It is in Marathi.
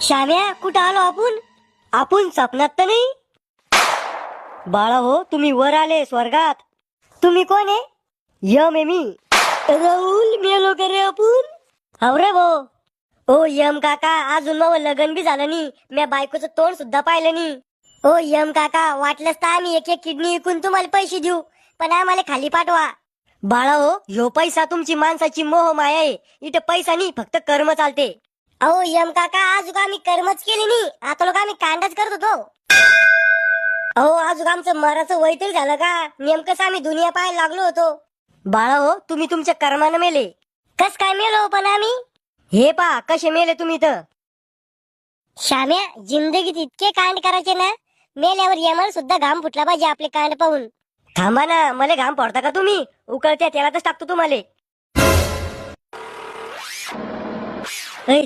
श्याम्या, कुठं आलो आपण? आपण स्वप्नात तर नाही? बाळा हो, तुम्ही वर आले स्वर्गात. तुम्ही कोण आहे? यम आहे मी. राहुल, मेलो का रे आपण? हो रे भाऊ. ओ यम काका, अजून मग लग्न बी झालं नाही, म्या बायकोचं तोंड सुद्धा पाहिलं नाही. ओ यम काका, वाटलंच तर आम्ही एक एक किडनी विकून तुम्हाला पैसे देऊ, पण आम्हाला खाली पाठवा. बाळा हो, ह्यो पैसा तुमची माणसाची मोह माया आहे. इथं पैसा नाही, फक्त कर्म चालते. अहो यम काका, आज आम्ही कर्मच केली नाही, आता लोक आम्ही कांडच करत होतो. अहो आज आमचं मराचं वय तरी झालं का? नेमकंच आम्ही दुनिया पाहायला लागलो होतो. बाळा हो, तुम्ही तुमच्या कर्मानं मेले. कस काय मेलो पण आम्ही? हे पा कसे मेले तुम्ही तर. श्याम्या, जिंदगीत इतके कांड करायचे ना, मेल्यावर यमाला सुद्धा घाम फुटला पाहिजे आपले कांड पाहून. थांबा ना, मला घाम पडता का तुम्ही? उकळत्या तेलातच टाकतो तुम्हाला.